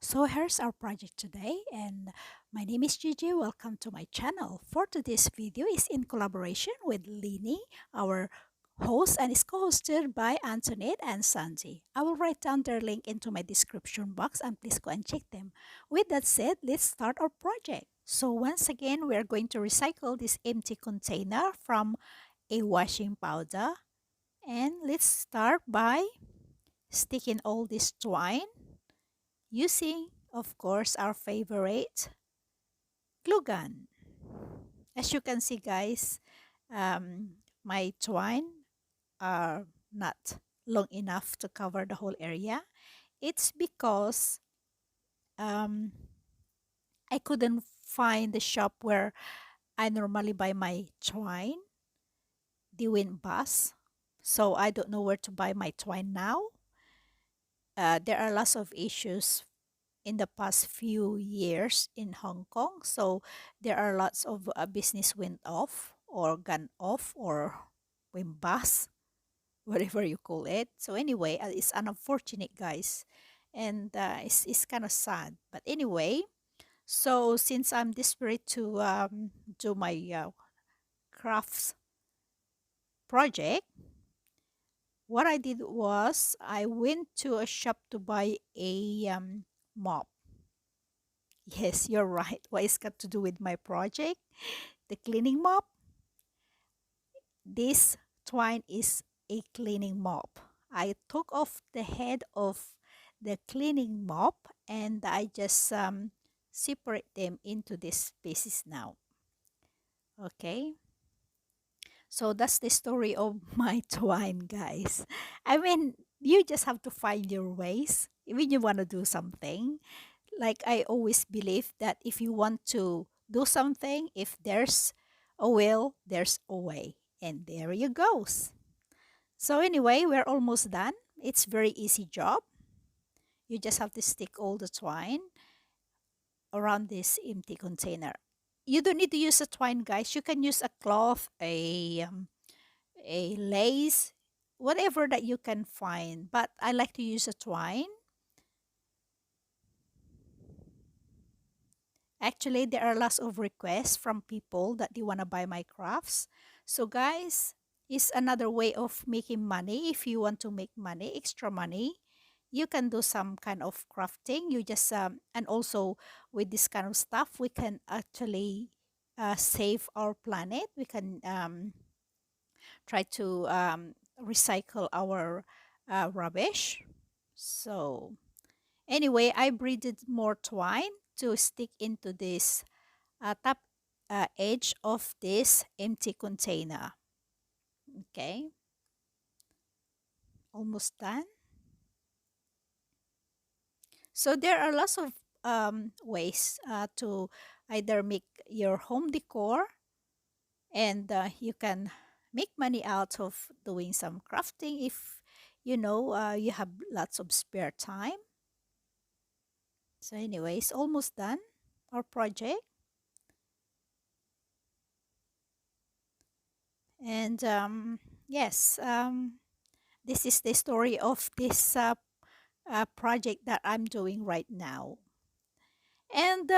So here's our project today, and my name is Gigi. Welcome to my channel. For today's video is in collaboration with Leeny, our host, and is co-hosted by Antonette and Sanji. I will write down their link into my description box and please go and check them. With that said, let's start our project. So once again, we are going to recycle this empty container from a washing powder, and let's start by sticking all this twine using, of course, our favorite glue gun. As you can see, guys, my twine are not long enough to cover the whole area. It's because um, I couldn't find the shop where I normally buy my twine. They went bust. So I don't know where to buy my twine now. There are lots of issues in the past few years in Hong Kong. So there are lots of business went off or gone off or went bust, whatever you call it. So anyway, it's unfortunate, guys, and it's kind of sad. But anyway, so since I'm desperate to do my crafts project, what I did was I went to a shop to buy a mop. Yes, you're right. What is got to do with my project? The cleaning mop. This twine is a cleaning mop. I took off the head of the cleaning mop and I just separate them into these pieces now. Okay. So that's the story of my twine, guys. I mean, you just have to find your ways when you want to do something. Like I always believe that if you want to do something, if there's a will, there's a way. And there you goes. So anyway, we're almost done. It's very easy job. You just have to stick all the twine around this empty container. You don't need to use a twine, guys. You can use a cloth, a lace, whatever that you can find. But I like to use a twine. Actually, there are lots of requests from people that they want to buy my crafts. So, guys, it's another way of making money. If you want to make money, extra money, you can do some kind of crafting. You just and also with this kind of stuff, we can actually save our planet. We can try to recycle our rubbish. So anyway, I breeded more twine to stick into this top edge of this empty container. Okay, almost done. So there are lots of ways to either make your home decor and you can make money out of doing some crafting if you know you have lots of spare time. So anyway, it's almost done, our project. And yes, this is the story of this project that I'm doing right now. And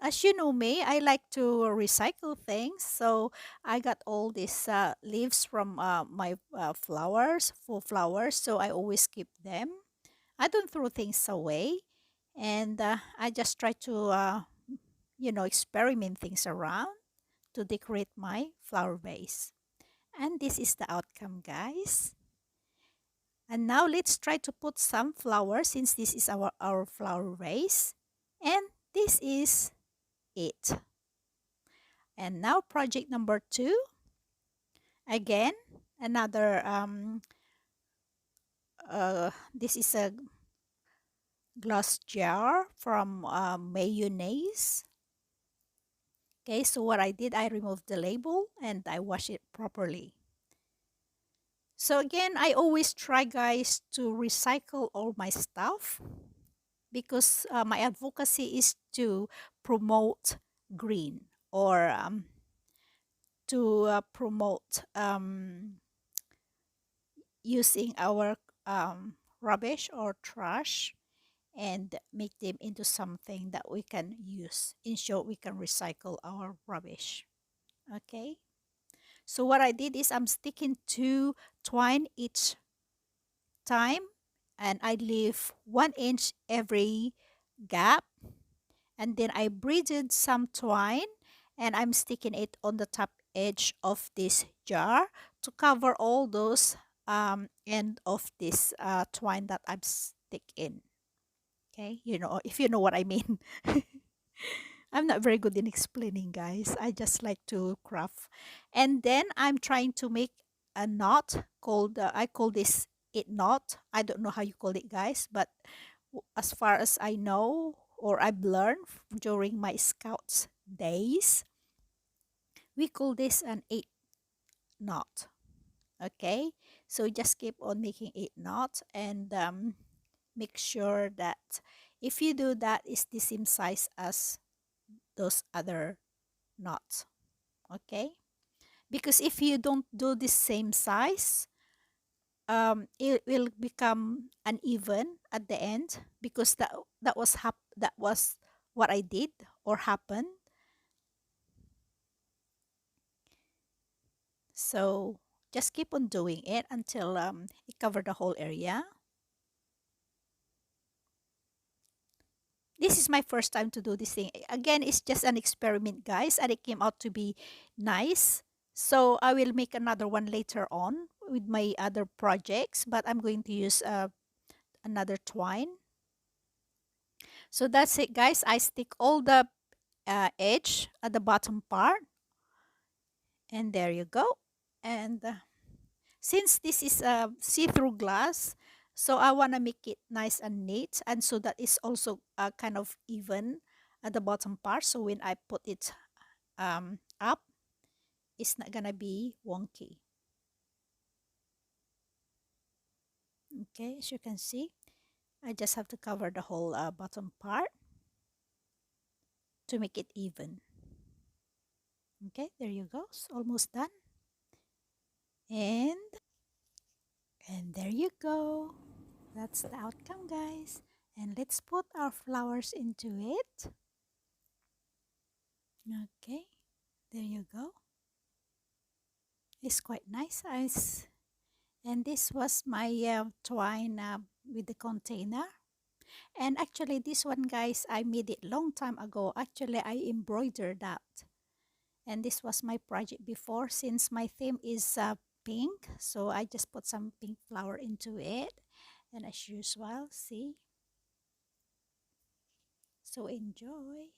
as you know me, I like to recycle things. So I got all these leaves from my flowers, full flowers. So I always keep them. I don't throw things away. And I just try to, experiment things around to decorate my flower vase. And this is the outcome, guys. And now let's try to put some flowers since this is our flower vase. And this is it. And now project number 2. Again, another, this is a glass jar from mayonnaise. Okay, so what I did, I removed the label and I wash it properly. So again, I always try, guys, to recycle all my stuff because my advocacy is to promote green or to promote using our rubbish or trash and make them into something that we can use. In short, we can recycle our rubbish. Okay. So what I did is I'm sticking two twine each time, and I leave 1 inch every gap, and then I braided some twine and I'm sticking it on the top edge of this jar to cover all those end of this twine that I'm stick in. Okay, you know, if you know what I mean. I'm not very good in explaining, guys. I just like to craft. And then I'm trying to make a knot called, I call this it knot. I don't know how you call it, guys, but as far as I know or I've learned during my scouts days, we call this an eight knot. Okay, so just keep on making eight knots, and make sure that if you do that, it's the same size as those other knots. Okay, because if you don't do the same size, it will become uneven at the end, because that was what I did or happened. So just keep on doing it until it cover the whole area. This is my first time to do this thing. Again, it's just an experiment, guys, and it came out to be nice. So I will make another one later on with my other projects, but I'm going to use another twine. So that's it, guys. I stick all the edge at the bottom part, and there you go. And since this is a see-through glass, so I want to make it nice and neat, and so that is also kind of even at the bottom part. So when I put it up, it's not gonna be wonky. Okay, as you can see, I just have to cover the whole bottom part to make it even. Okay, there you go. It's almost done. And there you go. That's the outcome, guys. And let's put our flowers into it. Okay, there you go. It's quite nice. And this was my twine with the container. And actually, this one, guys, I made it long time ago. Actually, I embroidered that. And this was my project before, since my theme is pink. So I just put some pink flower into it. And as usual, see? So enjoy.